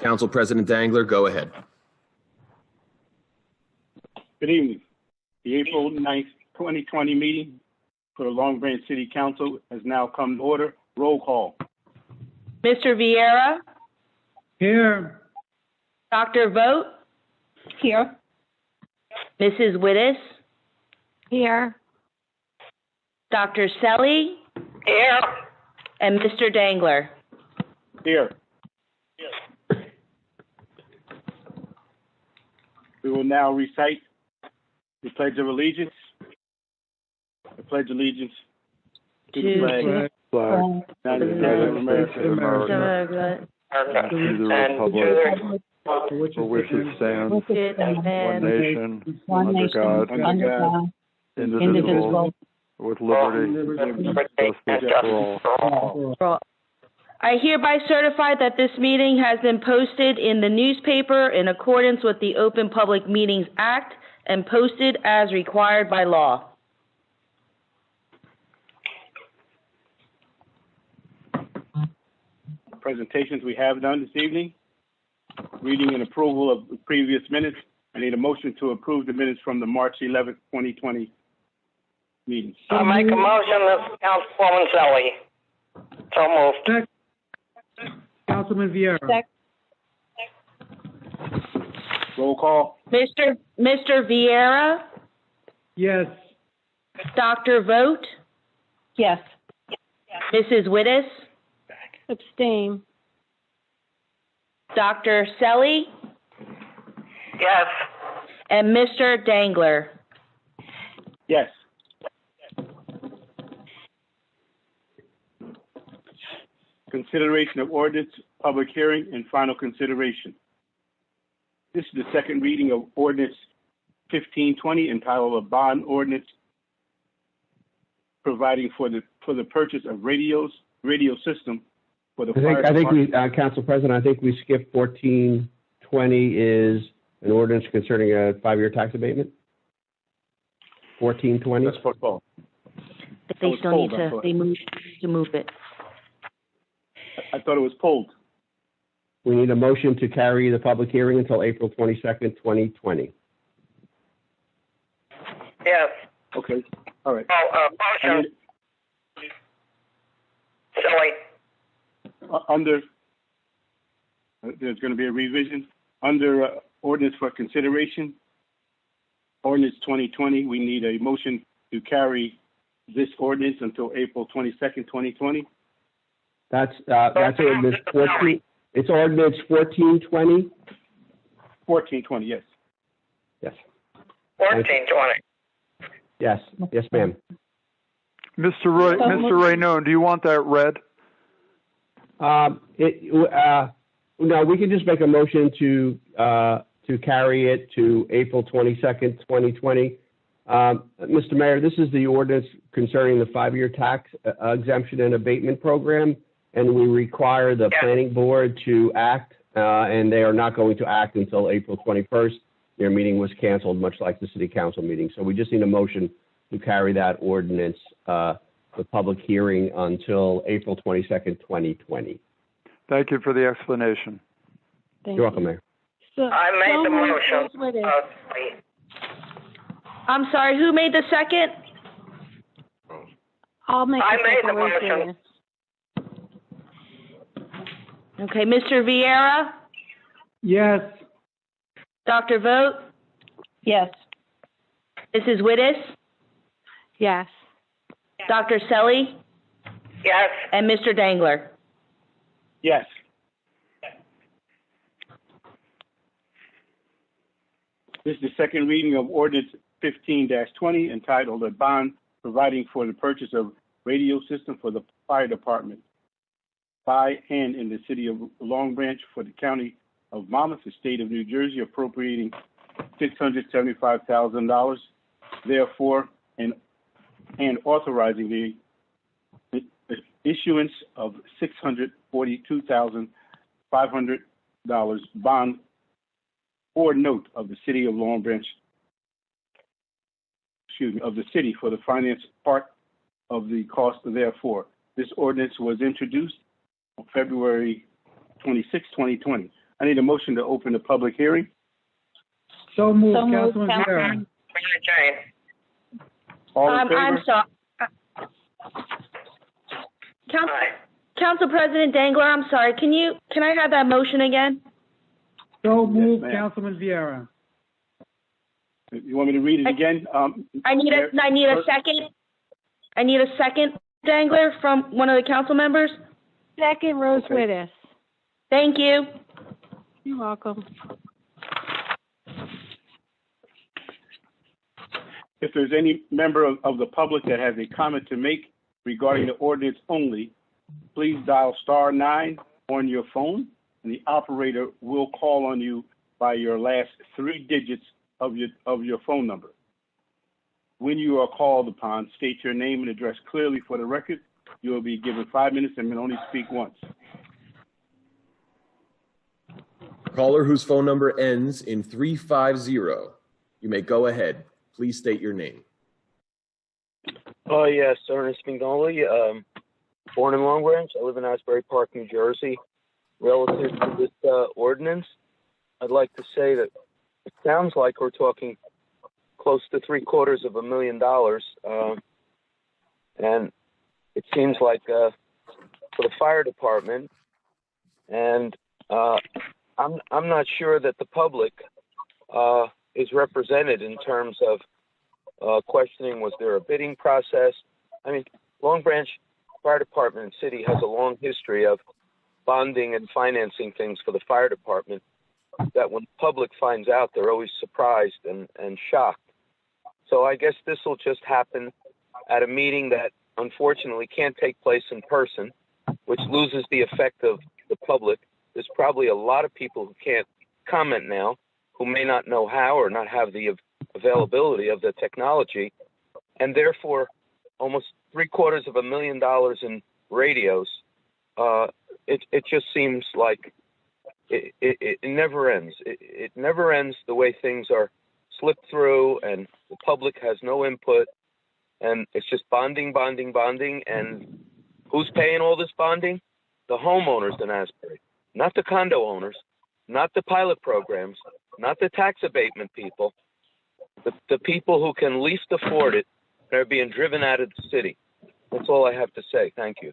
Council President Dangler, go ahead. Good evening. The April 9th, 2020 meeting for the Long Branch City Council has now come to order. Roll call. Mr. Vieira? Here. Dr. Vogt? Here. Mrs. Wittes? Here. Dr. Selly? Here. And Mr. Dangler? Here. We will now recite the Pledge of Allegiance. I pledge allegiance to the flag of the United States of America, and to the republic for which it stands, one nation, under God, indivisible, with liberty and justice for all. I hereby certify that this meeting has been posted in the newspaper in accordance with the Open Public Meetings Act and posted as required by law. Presentations we have done this evening. Reading and approval of the previous minutes. I need a motion to approve the minutes from the March 11th, 2020 meeting. I'll make a motion, this Councilwoman Selly. So moved. Councilman Vieira. Roll call. Mr. Vieira? Yes. Dr. Vogt? Yes. Mrs. Wittes? Abstain. Dr. Selly? Yes. And Mr. Dangler? Yes. Consideration of ordinance, public hearing, and final consideration. This is the second reading of ordinance 1520 entitled a bond ordinance providing for the purchase of radio system for the fire I think department. we, Council President, I think we skipped 1420 is an ordinance concerning a 5-year tax abatement. 1420. That's football. But they still need to, they move to move it. I thought it was pulled. We need a motion to carry the public hearing until April 22nd, 2020. Yes. Okay. All right. Motion. Selly. Under, there's going to be a revision. Under ordinance for consideration, ordinance 2020, we need a motion to carry this ordinance until April 22nd, 2020. That's ordinance 14. It's ordinance 1420. 1420, yes. Yes. 1420. Yes. Yes, ma'am. Mr. Raynon, do you want that read? No, we can just make a motion to carry it to April 22nd, 2020. Mr. Mayor, this is the ordinance concerning the 5-year tax exemption and abatement program, and we require the planning board to act, and they are not going to act until April 21st. Their meeting was canceled, much like the city council meeting. So we just need a motion to carry that ordinance, the public hearing until April 22nd, 2020. Thank you for the explanation. You're welcome, Mayor. I made the motion. I'm sorry, who made the second? I'll make I made the motion. Okay, Mr. Vieira? Yes. Dr. Vogt? Yes. Mrs. Wittes? Yes. Dr. Selly? Yes. And Mr. Dangler? Yes. This is the second reading of ordinance 15-20 entitled a bond providing for the purchase of radio system for the fire department by and in the city of Long Branch for the county of Monmouth, the state of New Jersey, appropriating $675,000, therefore, and authorizing the issuance of $642,500 bond or note of the city of Long Branch, of the city for the finance part of the cost therefore. This ordinance was introduced on February 26, 2020. I need a motion to open the public hearing. So moved, So moved, Councilman Vieira. All in favor? I'm sorry. Council President Dangler, I'm sorry. Can I have that motion again? So moved, ma'am. Councilman Vieira. You want me to read it again? I need a second. I need a second, Dangler, from one of the council members. Second, Rose Okay. Wittes. Thank you. You're welcome. If there's any member of the public that has a comment to make regarding the ordinance only, please dial *9 on your phone, and the operator will call on you by your last 3 digits of your phone number. When you are called upon, state your name and address clearly for the record. You will be given 5 minutes and may only speak once. Caller whose phone number ends in 350, you may go ahead. Please state your name. Oh, yes, Ernest McNally, born in Long Branch. I live in Asbury Park, New Jersey. Relative to this ordinance, I'd like to say that it sounds like we're talking close to $750,000, and it seems like for the fire department, and I'm not sure that the public is represented in terms of questioning, was there a bidding process? I mean, Long Branch Fire Department and City has a long history of bonding and financing things for the fire department that when the public finds out, they're always surprised and shocked. So I guess this will just happen at a meeting that unfortunately can't take place in person, which loses the effect of the public. There's probably a lot of people who can't comment now, who may not know how or not have the availability of the technology, and therefore almost $750,000 in radios. It just seems like it never ends. It never ends the way things are slipped through, and the public has no input, and it's just bonding, and who's paying all this bonding? The homeowners in Asbury, not the condo owners, not the pilot programs, not the tax abatement people. The people who can least afford it are being driven out of the city. That's all I have to say. Thank you.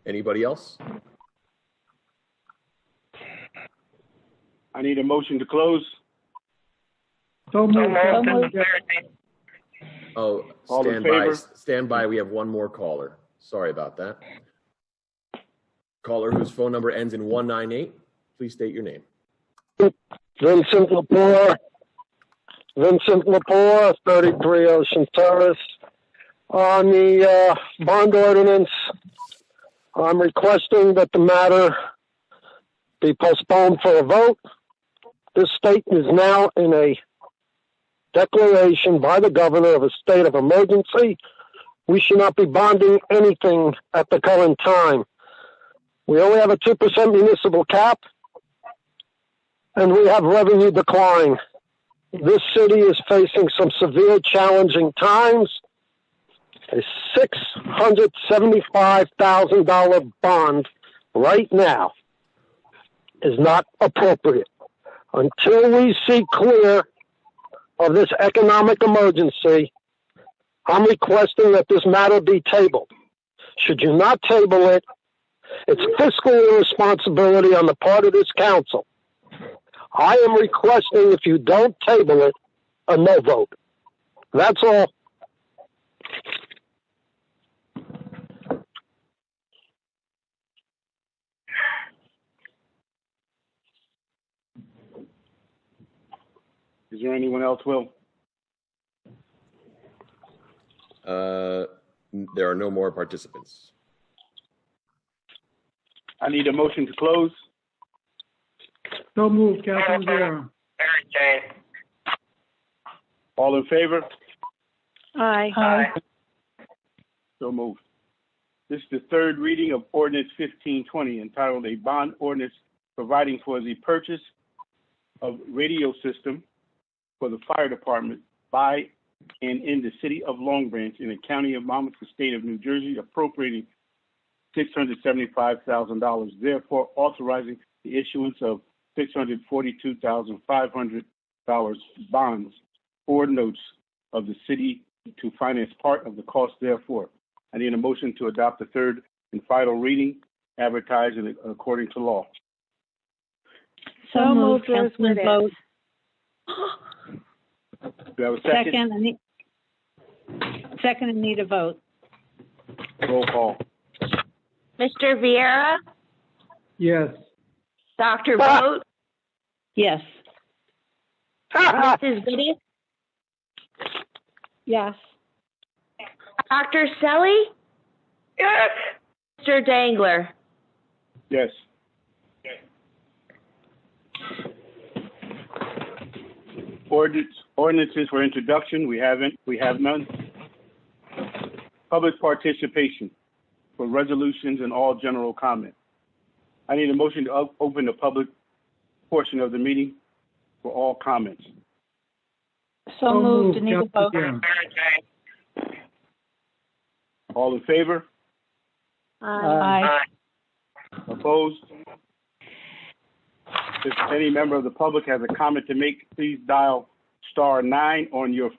Anybody else? I need a motion to close. So moved, Councilman Vieira. Oh, All in favor? Stand by. We have one more caller. Sorry about that. Caller whose phone number ends in 198, please state your name. Vincent Lepore, 33 Ocean Terrace. On the bond ordinance, I'm requesting that the matter be postponed for a vote. This state is now in a declaration by the governor of a state of emergency. We should not be bonding anything at the current time. We only have a 2% municipal cap, and we have revenue decline. This city is facing some severe challenging times. A $675,000 bond right now is not appropriate. Until we see clear of this economic emergency, I'm requesting that this matter be tabled. Should you not table it, it's fiscal irresponsibility on the part of this council. I am requesting, if you don't table it, a no vote. That's all. Is there anyone else, Will? There are no more participants. I need a motion to close. So moved, Councilman Vieira. All in favor? Aye. So moved. This is the third reading of ordinance 1520, entitled a bond ordinance providing for the purchase of radio system for the fire department by and in the city of Long Branch in the county of Monmouth, the state of New Jersey, appropriating $675,000, therefore authorizing the issuance of $642,500 bonds or notes of the city to finance part of the cost therefore. I need a motion to adopt the third and final reading, advertised according to law. So moved, Councilman Vogt. Do I have a second? Second, I need a vote. Roll call. Mr. Viera, Yes. Dr. Vogt, Yes. Mrs. Wittes, Yes. Dr. Selly, Yes. Mr. Dangler. Yes. Ordinances for introduction, we have none. Public participation for resolutions and all general comment. I need a motion to open the public portion of the meeting for all comments. So moved, I need a Councilman vote. Viera. All in favor? Aye. Opposed? If any member of the public has a comment to make, please dial *9 on your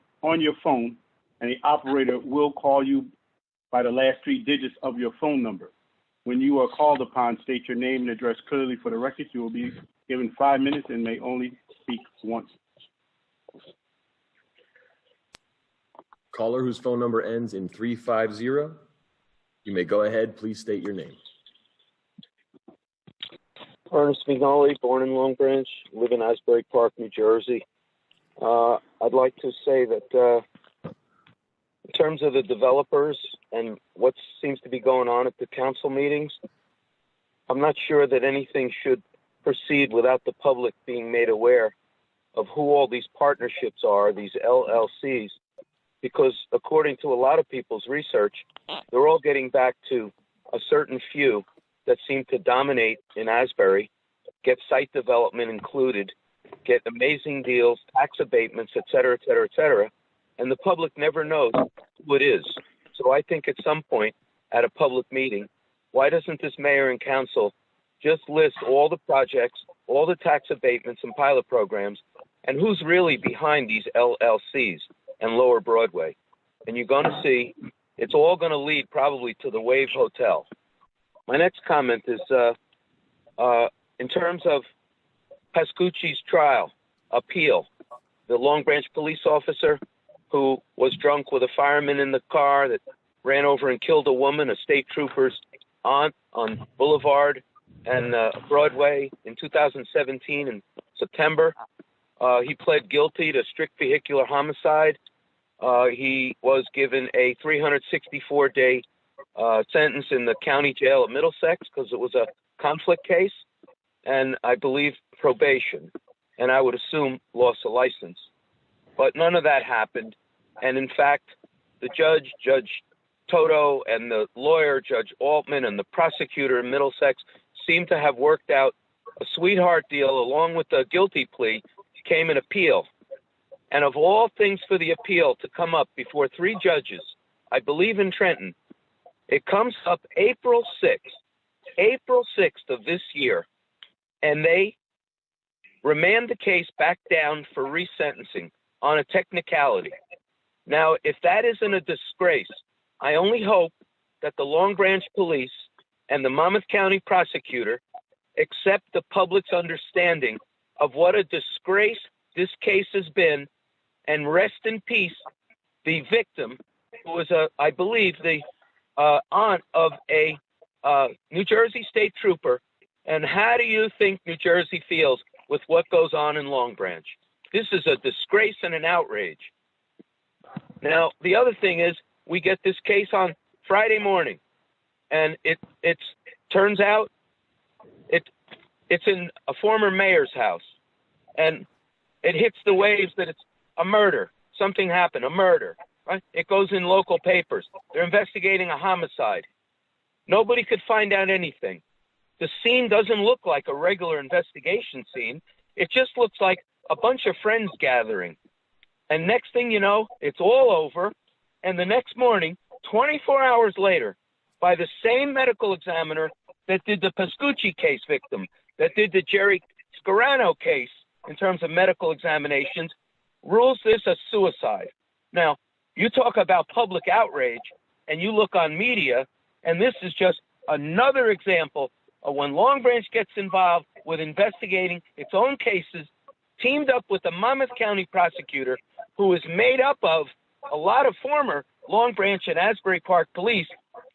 phone, and the operator will call you by the last 3 digits of your phone number. When you are called upon, state your name and address clearly for the record. You will be given 5 minutes and may only speak once. Caller whose phone number ends in 350, you may go ahead. Please state your name. Ernest Vignoli, born in Long Branch, live in Asbury Park, New Jersey. I'd like to say that in terms of the developers and what seems to be going on at the council meetings, I'm not sure that anything should proceed without the public being made aware of who all these partnerships are, these LLCs, because according to a lot of people's research, they're all getting back to a certain few that seem to dominate in Asbury, get site development included, get amazing deals, tax abatements, et cetera, et cetera, et cetera, and the public never knows who it is. So I think at some point at a public meeting, why doesn't this mayor and council just list all the projects, all the tax abatements and pilot programs, and who's really behind these LLCs and Lower Broadway? And you're going to see it's all going to lead probably to the Wave Hotel. My next comment is in terms of Pascucci's trial, appeal, the Long Branch police officer who was drunk with a fireman in the car that ran over and killed a woman, a state trooper's aunt on Boulevard and Broadway in 2017 in September. He pled guilty to strict vehicular homicide. He was given a 364-day sentence in the county jail at Middlesex because it was a conflict case, and I believe probation, and I would assume loss of license. But none of that happened, and in fact, the judge, Judge Toto, and the lawyer, Judge Altman, and the prosecutor in Middlesex seemed to have worked out a sweetheart deal along with the guilty plea, came an appeal. And of all things for the appeal to come up before 3 judges, I believe in Trenton, it comes up April 6th of this year, and they remand the case back down for resentencing on a technicality. Now, if that isn't a disgrace, I only hope that the Long Branch Police and the Monmouth County prosecutor accept the public's understanding of what a disgrace this case has been, and rest in peace the victim, who was, I believe, the aunt of a New Jersey state trooper. And how do you think New Jersey feels with what goes on in Long Branch? This is a disgrace and an outrage. Now, the other thing is we get this case on Friday morning, and it turns out it's in a former mayor's house, and it hits the waves that it's a murder. Something happened, a murder, right? It goes in local papers. They're investigating a homicide. Nobody could find out anything. The scene doesn't look like a regular investigation scene. It just looks like a bunch of friends gathering. And next thing you know, it's all over. And the next morning, 24 hours later, by the same medical examiner that did the Pascucci case victim, that did the Jerry Scarano case in terms of medical examinations, rules this a suicide. Now, you talk about public outrage, and you look on media, and this is just another example of when Long Branch gets involved with investigating its own cases, teamed up with the Monmouth County prosecutor, who is made up of a lot of former Long Branch and Asbury Park police.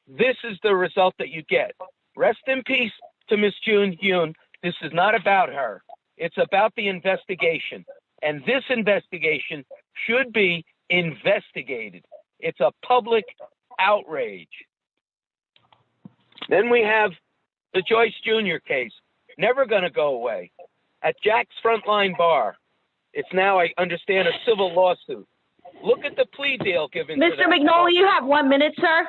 This is the result that you get. Rest in peace to Miss June Yoon. This is not about her. It's about the investigation. And this investigation should be investigated. It's a public outrage. Then we have the Joyce Jr. case, never going to go away. At Jack's Frontline Bar, it's now, I understand, a civil lawsuit. Look at the plea deal given to Mr. that. McNolly, you have 1 minute, sir.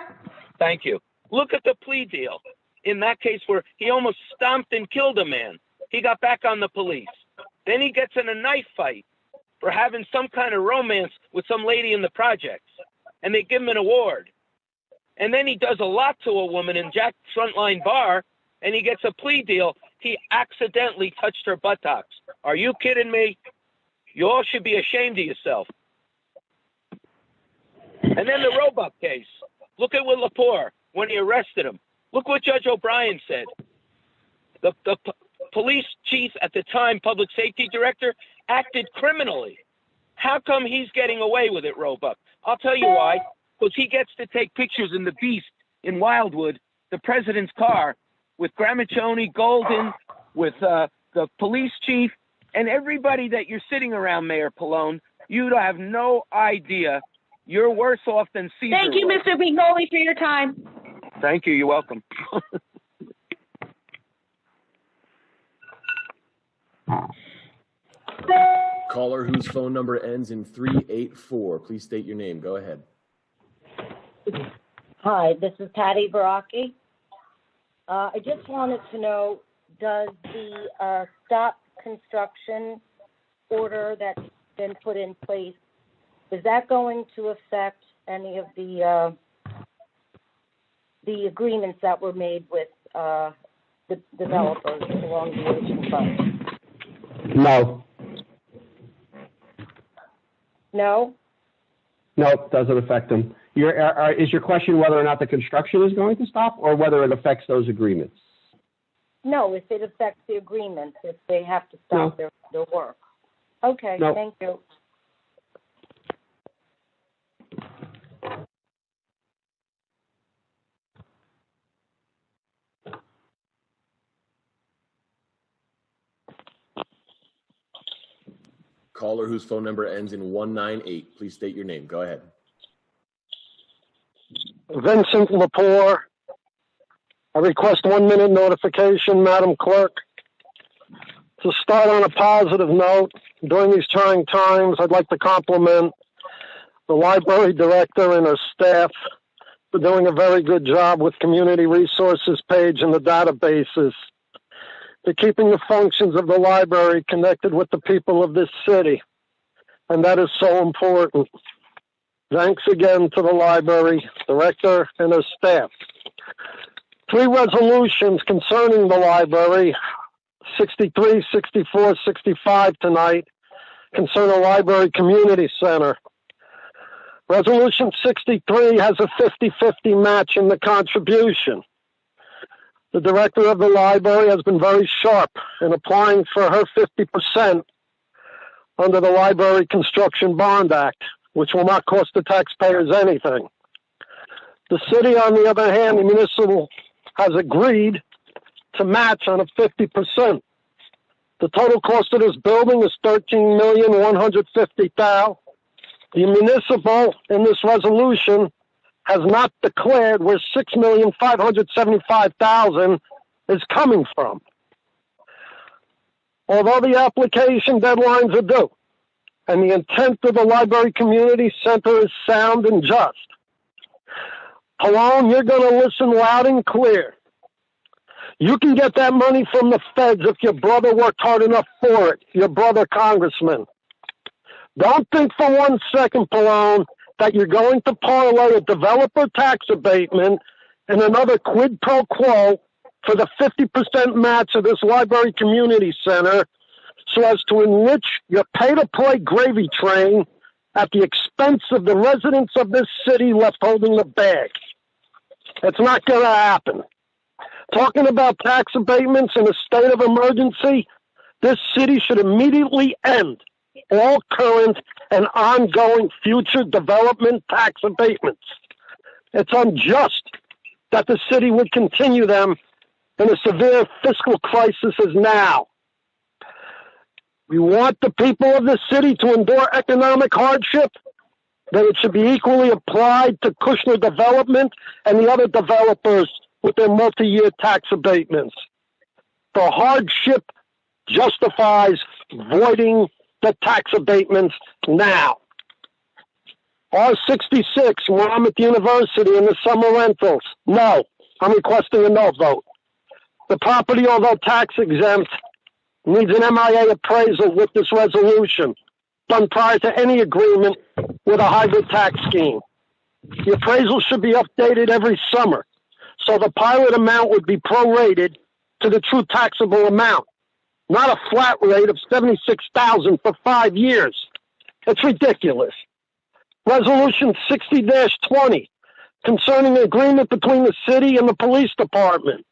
Thank you. Look at the plea deal. In that case where he almost stomped and killed a man, he got back on the police. Then he gets in a knife fight for having some kind of romance with some lady in the projects, and they give him an award. And then he does a lot to a woman in Jack's Frontline Bar, and he gets a plea deal. He accidentally touched her buttocks. Are you kidding me? You all should be ashamed of yourself. And then the Roebuck case. Look at what Lepore, when he arrested him. Look what Judge O'Brien said. The police chief at the time, public safety director, acted criminally. How come he's getting away with it, Roebuck? I'll tell you why. Because he gets to take pictures in the Beast in Wildwood, the president's car, with Gramaccioni, Golden, with the police chief, and everybody that you're sitting around, Mayor Pallone. You have no idea. You're worse off than Caesar. Thank you, was. Mr. McNolly, for your time. Thank you. You're welcome. Caller whose phone number ends in 384, please state your name. Go ahead. Hi, this is Patty Baraki. I just wanted to know, does the stop construction order that's been put in place, is that going to affect any of the agreements that were made with the developers along the oceanfront? No. No? No, it doesn't affect them. Is your question whether or not the construction is going to stop or whether it affects those agreements? No, if it affects the agreements, if they have to stop their work. Okay, No. Thank you. Caller whose phone number ends in 198, please state your name. Go ahead. Vincent Lepore. I request 1 minute notification, Madam Clerk. To start on a positive note, during these trying times, I'd like to compliment the library director and her staff for doing a very good job with community resources page and the databases. They're keeping the functions of the library connected with the people of this city, and that is so important. Thanks again to the library director and her staff. 3 resolutions concerning the library, 63, 64, 65 tonight, concern a library community center. Resolution 63 has a 50-50 match in the contribution. The director of the library has been very sharp in applying for her 50% under the Library Construction Bond Act, which will not cost the taxpayers anything. The city, on the other hand, the municipal, has agreed to match on a 50%. The total cost of this building is $13,150,000. The municipal, in this resolution, has not declared where $6,575,000 is coming from. Although the application deadlines are due, and the intent of the Library Community Center is sound and just, Pallone, you're going to listen loud and clear. You can get that money from the feds if your brother worked hard enough for it, your brother congressman. Don't think for 1 second, Pallone, that you're going to parlay a developer tax abatement and another quid pro quo for the 50% match of this library community center so as to enrich your pay-to-play gravy train at the expense of the residents of this city left holding the bag. It's not going to happen. Talking about tax abatements in a state of emergency, this city should immediately end all current and ongoing future development tax abatements. It's unjust that the city would continue them in a severe fiscal crisis as now. We want the people of this city to endure economic hardship, then it should be equally applied to Kushner Development and the other developers with their multi-year tax abatements. The hardship justifies voiding the tax abatements now. R66, Monmouth University and the summer rentals. No, I'm requesting a no vote. The property, although tax exempt, needs an MIA appraisal with this resolution, done prior to any agreement with a hybrid tax scheme. The appraisal should be updated every summer, so the pilot amount would be prorated to the true taxable amount, not a flat rate of $76,000 for 5 years. It's ridiculous. Resolution 60-20, concerning an agreement between the city and the police department.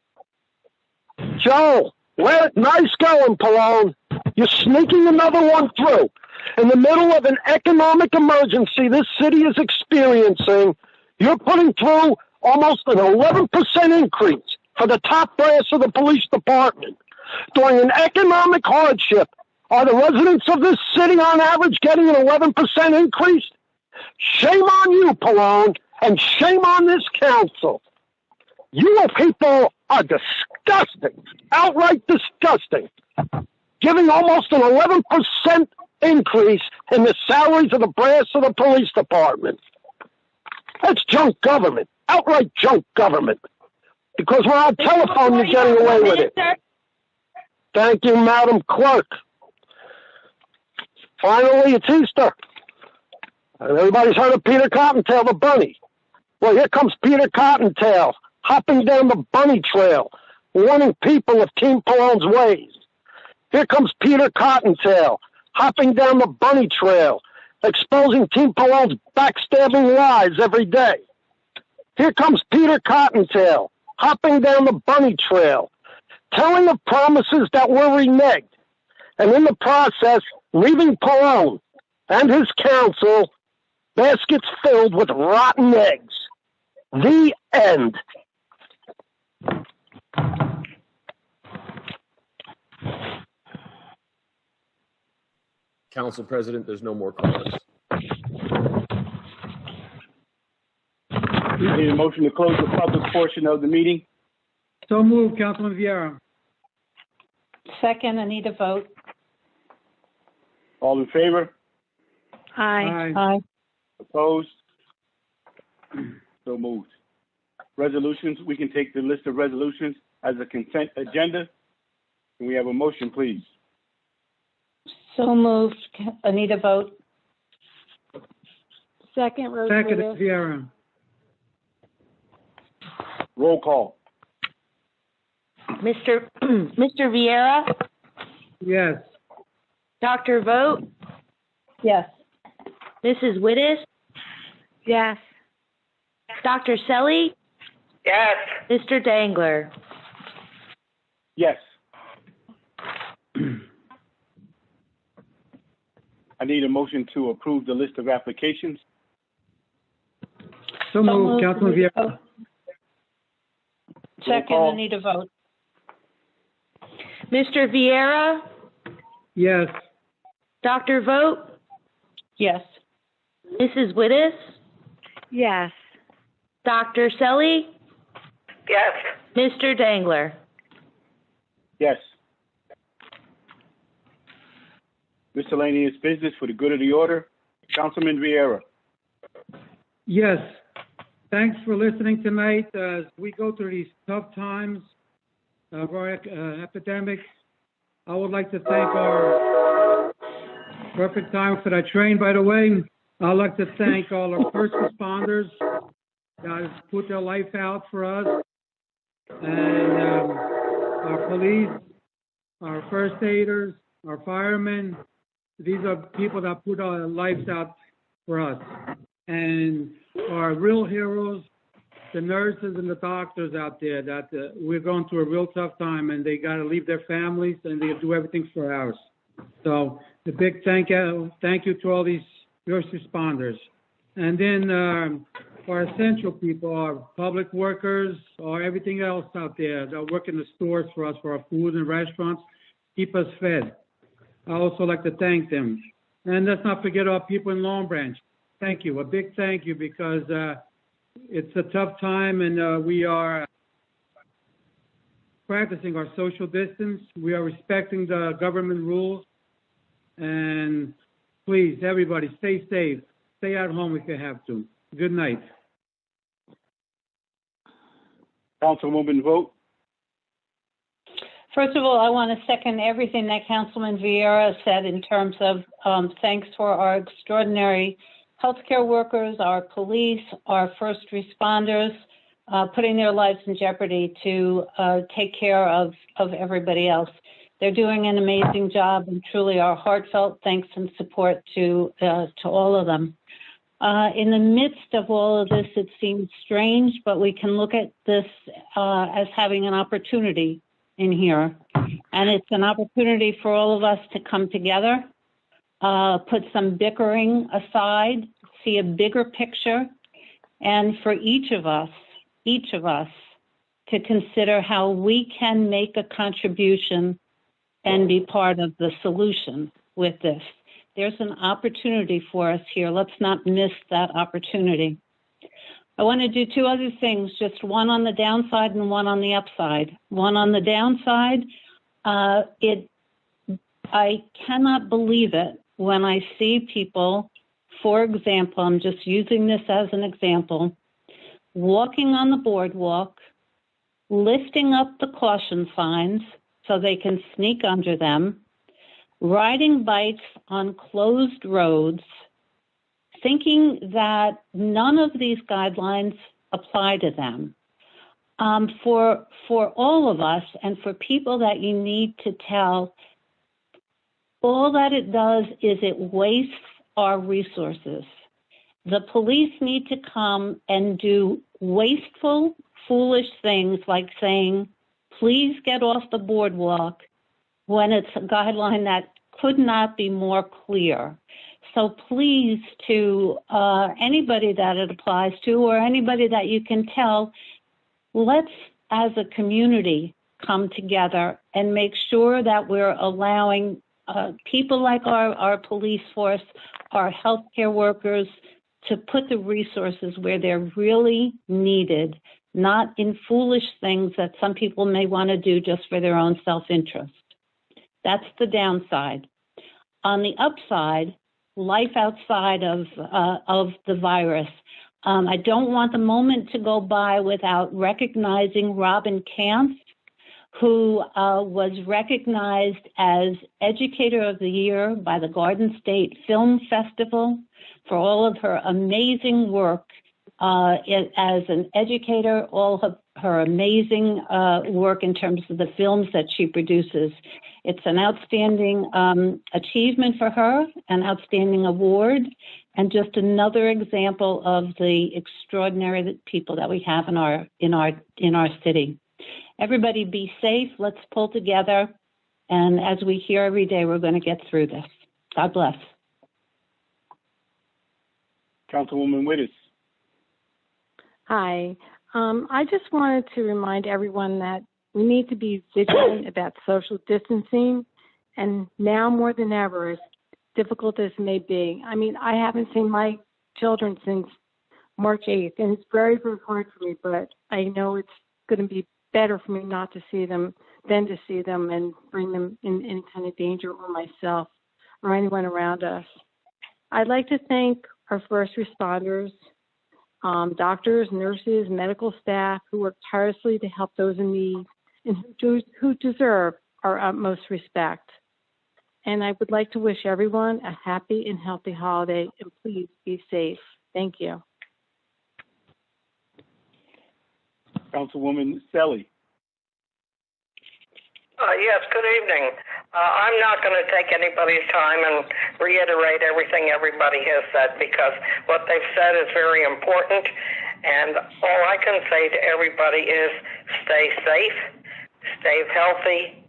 Joe, nice going, Pallone. You're sneaking another one through. In the middle of an economic emergency this city is experiencing, you're putting through almost an 11% increase for the top brass of the police department. During an economic hardship, are the residents of this city on average getting an 11% increase? Shame on you, Pallone, and shame on this council. You people are disgusting, outright disgusting, giving almost an 11% increase in the salaries of the brass of the police department. That's junk government, outright junk government, because we're on telephone, you're getting away with it. Thank you, Madam Clerk. Finally, it's Easter. And everybody's heard of Peter Cottontail, the bunny. Well, here comes Peter Cottontail, hopping down the bunny trail, warning people of Team Pallone's ways. Here comes Peter Cottontail, hopping down the bunny trail, exposing Team Pallone's backstabbing lies every day. Here comes Peter Cottontail, hopping down the bunny trail, telling of promises that were reneged, and in the process, leaving Pallone and his council baskets filled with rotten eggs. The end. Council President, there's no more callers. We need a motion to close the public portion of the meeting. So moved, Councilman Vieira. Second, I need a vote. All in favor? Aye. Aye. Opposed? So moved. Resolutions, we can take the list of resolutions as a consent agenda. Can we have a motion, please? So moved. I need a vote. Second, Second, Rodriguez. Vieira. Roll call. Mr. Vieira, Yes. Dr. Vogt, Yes. Mrs. Wittes, Yes. Dr. Selly, Yes. Mr. Dangler. Yes. I need a motion to approve the list of applications. So moved, Councilman I need a Vieira. vote. Second, I need a vote. Mr. Vieira, Yes. Dr. Vogt, Yes. Mrs. Wittes, Yes. Dr. Selly, Yes. Mr. Dangler. Yes. Miscellaneous business for the good of the order. Councilman Vieira. Yes. thanks for listening tonight. As we go through these tough times of our epidemic, I would like to thank our perfect time for that train, by the way. I'd like to thank all our first responders that have put their life out for us, and our police, our first aiders, our firemen. These are people that put our lives out for us. And our real heroes, the nurses and the doctors out there that we're going through a real tough time, and they got to leave their families and they do everything for ours. So a big thank you to all these first responders. And then our essential people, our public workers, or everything else out there that work in the stores for us, for our food and restaurants, keep us fed. I also like to thank them. And let's not forget our people in Long Branch. Thank you, a big thank you, because it's a tough time, and we are practicing our social distance. We are respecting the government rules. And please, everybody, stay safe. Stay at home if you have to. Good night. Councilwoman Vogt. First of all, I want to second everything that Councilman Vieira said in terms of thanks for our extraordinary healthcare workers, our police, our first responders, putting their lives in jeopardy to take care of everybody else. They're doing an amazing job, and truly our heartfelt thanks and support to all of them. In the midst of all of this, it seems strange, but we can look at this as having an opportunity in here. And it's an opportunity for all of us to come together, put some bickering aside, see a bigger picture, and for each of us to consider how we can make a contribution and be part of the solution with this. There's an opportunity for us here. Let's not miss that opportunity. I want to do two other things, just one on the downside and one on the upside. One on the downside, I cannot believe it when I see people, for example, I'm just using this as an example, walking on the boardwalk, lifting up the caution signs so they can sneak under them, riding bikes on closed roads, thinking that none of these guidelines apply to them. For all of us and for people that you need to tell, all that it does is it wastes our resources. The police need to come and do wasteful, foolish things like saying, please get off the boardwalk, when it's a guideline that could not be more clear. So please, to anybody that it applies to or anybody that you can tell, let's, as a community, come together and make sure that we're allowing people like our police force, our healthcare workers, to put the resources where they're really needed, not in foolish things that some people may want to do just for their own self-interest. That's the downside. On the upside, life outside of the virus. I don't want the moment to go by without recognizing Robin Kantz, who was recognized as Educator of the Year by the Garden State Film Festival for all of her amazing work as an educator, all of her amazing work in terms of the films that she produces. It's an outstanding achievement for her, an outstanding award, and just another example of the extraordinary people that we have in our city. Everybody be safe. Let's pull together. And as we hear every day, we're going to get through this. God bless. Councilwoman Wittes. Hi. I just wanted to remind everyone that we need to be vigilant about social distancing. And now more than ever, as difficult as it may be, I mean, I haven't seen my children since March 8th, and it's very, very hard for me, but I know it's going to be better for me not to see them than to see them and bring them in any kind of danger, or myself or anyone around us. I'd like to thank our first responders, doctors, nurses, medical staff who work tirelessly to help those in need and who deserve our utmost respect. And I would like to wish everyone a happy and healthy holiday, and please be safe. Thank you. Councilwoman Selly. Yes, good evening. I'm not going to take anybody's time and reiterate everything everybody has said because what they've said is very important. And all I can say to everybody is stay safe, stay healthy,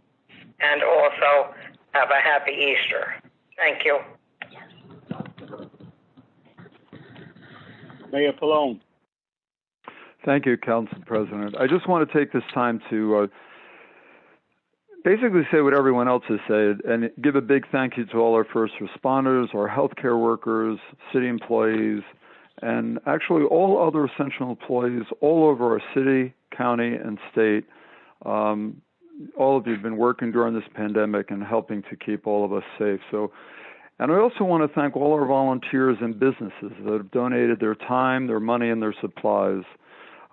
and also have a happy Easter. Thank you. Mayor Pallone. Thank you, Council President. I just want to take this time to basically say what everyone else has said and give a big thank you to all our first responders, our healthcare workers, city employees, and actually all other essential employees all over our city, county, and state. All of you have been working during this pandemic and helping to keep all of us safe. And I also want to thank all our volunteers and businesses that have donated their time, their money, and their supplies.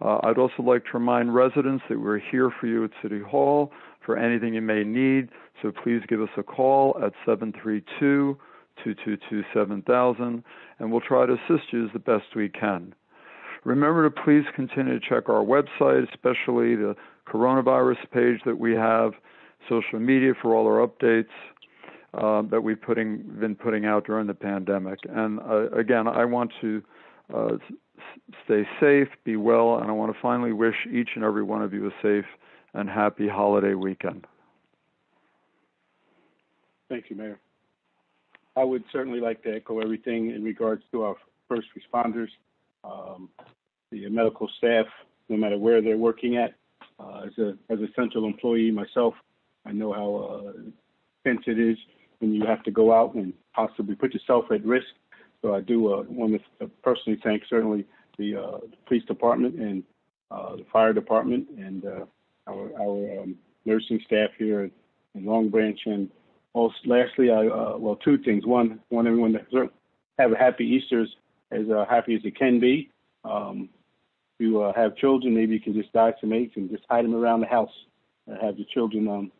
I'd also like to remind residents that we're here for you at City Hall for anything you may need, so please give us a call at 732-222-7000, and we'll try to assist you as the best we can. Remember to please continue to check our website, especially the coronavirus page that we have, social media for all our updates that we've been putting out during the pandemic. And again, I want to stay safe, be well, and I want to finally wish each and every one of you a safe and happy holiday weekend. Thank you, Mayor. I would certainly like to echo everything in regards to our first responders, the medical staff, no matter where they're working at. As an essential employee myself, I know how tense it is when you have to go out and possibly put yourself at risk. So I do want to personally thank certainly the police department and the fire department and our nursing staff here in Long Branch. And also, lastly, two things. One, I want everyone to have a happy Easter, as happy as it can be. If you have children, maybe you can just dye some eggs and just hide them around the house. Have the children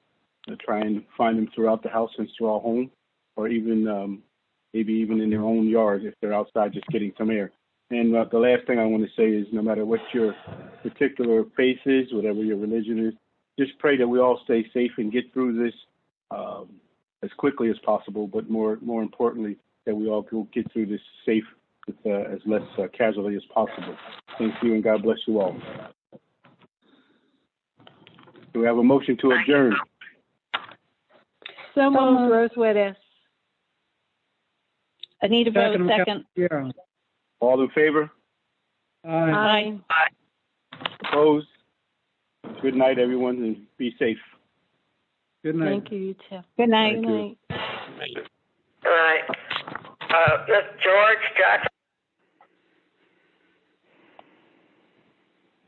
try and find them throughout the house since they're all home, or even maybe even in their own yard if they're outside just getting some air. And the last thing I want to say is no matter what your particular faith is, whatever your religion is, just pray that we all stay safe and get through this as quickly as possible, but more importantly, that we all get through this safe with as less casualty as possible. Thank you, and God bless you all. Do we have a motion to adjourn? So moved, Rose Wittes. Anita Rose, second. Yeah. All in favor? Aye. Opposed? Good night, everyone, and be safe. Good night. Thank you, you too. Good night. Good night. All right. George Jackson.